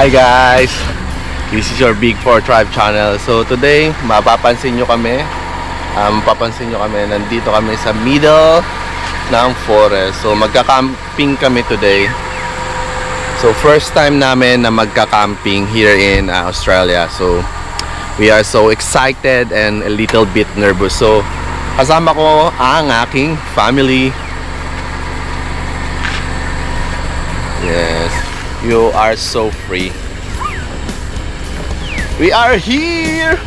Hi guys! This is your Big 4 Tribe channel. So today, mapapansin nyo kami. Nandito kami sa middle ng forest. So magka-camping kami today. So first time namin na magka-camping here in Australia. So we are so excited and a little bit nervous. So kasama ko ang aking family. Yes, you are so free. We are here.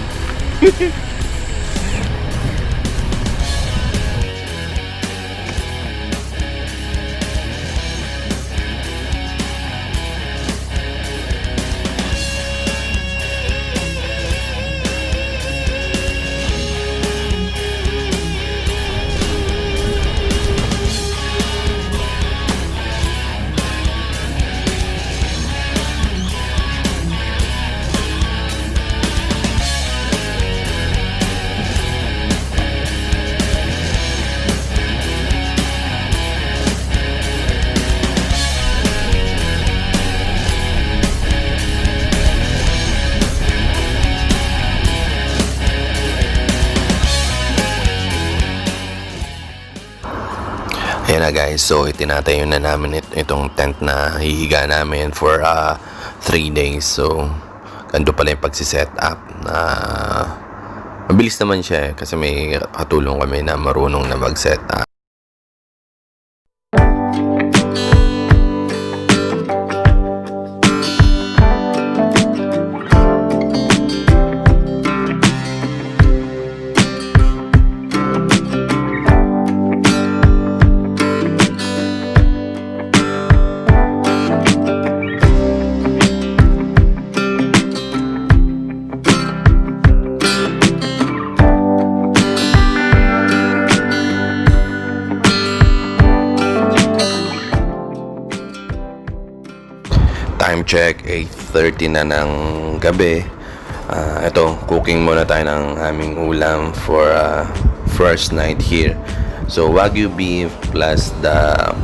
Ayan na guys, so itinatayo na namin itong tent na hihiga namin for 3 days. So ganito pala yung pagsiset up. Mabilis naman siya kasi may katulong kami na marunong na mag-set up. Time check, 8:30 na ng gabi. Ito, cooking muna tayo ng aming ulam for first night here. So, Wagyu beef plus the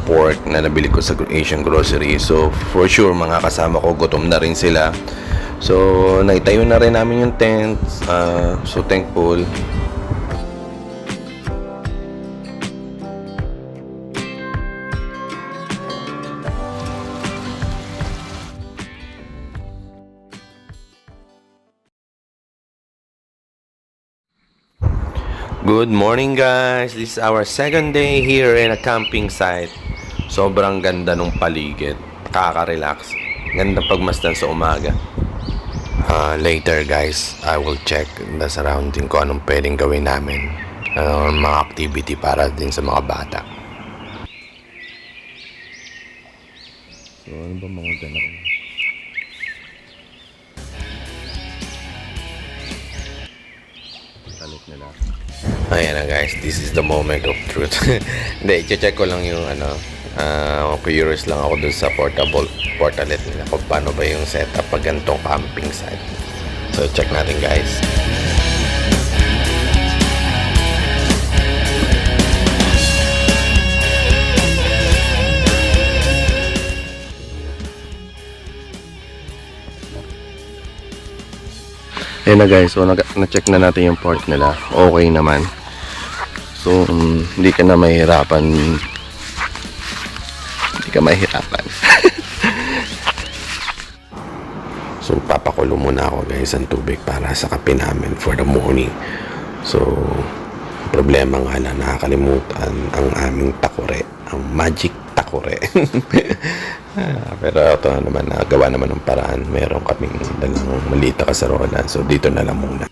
pork na nabili ko sa Asian grocery. So, for sure, mga kasama ko, gutom na rin sila. So, naitayo na rin namin yung tent. So, thankful. Good morning guys! This is our second day here in a camping site. Sobrang ganda ng paligid. Nakaka-relax. Ganda pagmasdan sa umaga. Later guys, I will check the surrounding ko anong pwedeng gawin namin. Mga activity para din sa mga bata. So ano ba mga ganap? Talit nila. Ayan na guys, this is the moment of truth. Hindi, i-check ko lang yung curious lang ako dun sa portalet nila kung paano ba yung setup pag ganitong camping site. So check natin guys. Ayan na guys, so na-check na natin yung port nila. Okay naman. So, hindi ka mahirapan. So, papakulo muna ako guys ang tubig para sa kape namin for the morning. So, problema nga lang, nakakalimutan ang aming takore. Ang magic takore. Pero ito naman, nagawa naman ng paraan. Meron kaming dalang maliit na kasarola. So, dito na lang muna.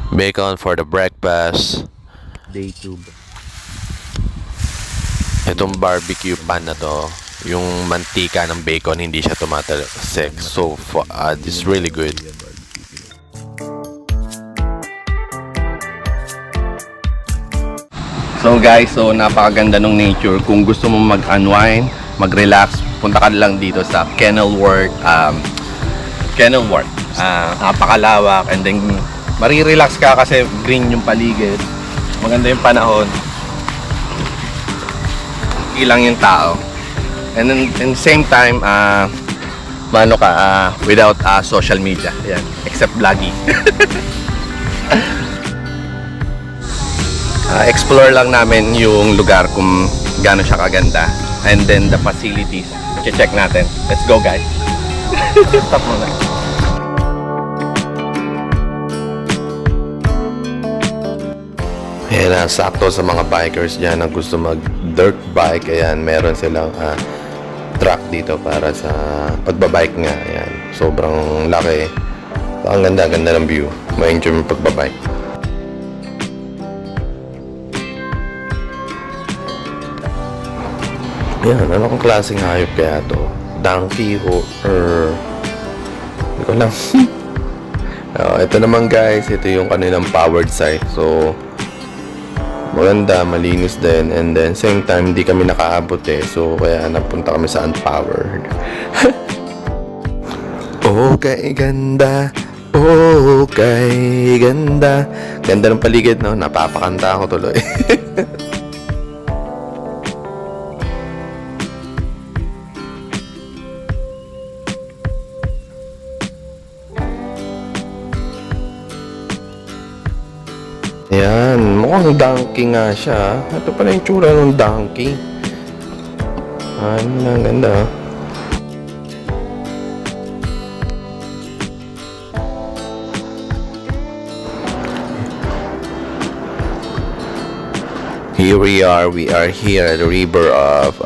Bacon for the breakfast. Day 2. Itong barbecue pan na to, yung mantika ng bacon hindi siya tumatalsik. So this is really good. So guys, so napakaganda ng nature. Kung gusto mo mag-unwind, mag-relax, punta ka lang dito sa KENILWORTH. Napakalawak, and then marirelax ka kasi green yung paligid, maganda yung panahon, ilang yung tao. And then in the same time, without social media. Ayan, except vlogging. Explore lang namin yung lugar kung gaano siya kaganda. And then the facilities, check natin. Let's go, guys. Stop muna. Ayan, sakto sa mga bikers dyan na gusto mag dirt bike. Ayan, meron silang track dito para sa pagbabike nga. Ayan, sobrang laki. Ang ganda ng view. Ma-enjoy mo pagbabike. Ayan, ano kong klaseng hayop kaya to? Donkey or hindi ko lang. Ito naman guys, ito yung kanilang powered site. So maganda, malinis din. And then same time, hindi kami nakaabot eh. So kaya napunta kami sa unpowered. Okay, ganda. Okay, ganda. Ganda ng paligid, no? Napapakanta ako tuloy. Ayan, mukhang donkey nga siya. Ito pala yung tsura ng donkey. Ang ganda. Here we are here at the river of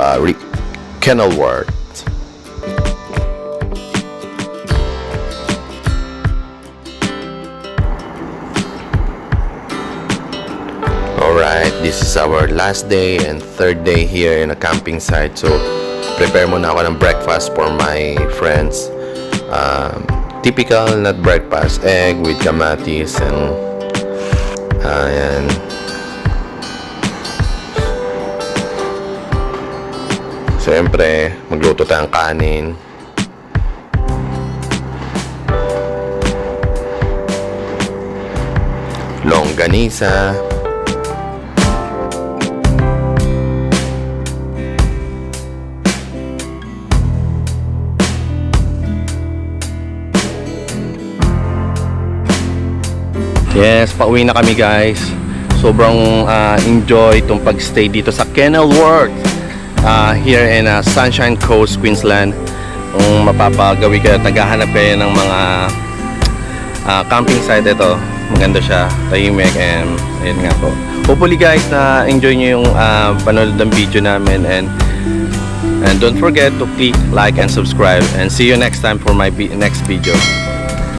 KENILWORTH. Alright, this is our last day and third day here in a camping site. So, prepare muna ako ng breakfast for my friends. Typical nut breakfast, egg with kamatis and ayan. Siyempre, magluto tayong kanin. Longganisa. Yes, pauwi na kami guys. Sobrang enjoy itong pagstay dito sa KENILWORTH here in Sunshine Coast, Queensland. Kung mapapagawi kayo at naghahanap kayo ng mga camping site, ito maganda siya, tahimik, and ayun nga po. Hopefully guys na enjoy nyo yung panood ng video namin, and don't forget to click like and subscribe, and see you next time for my next video.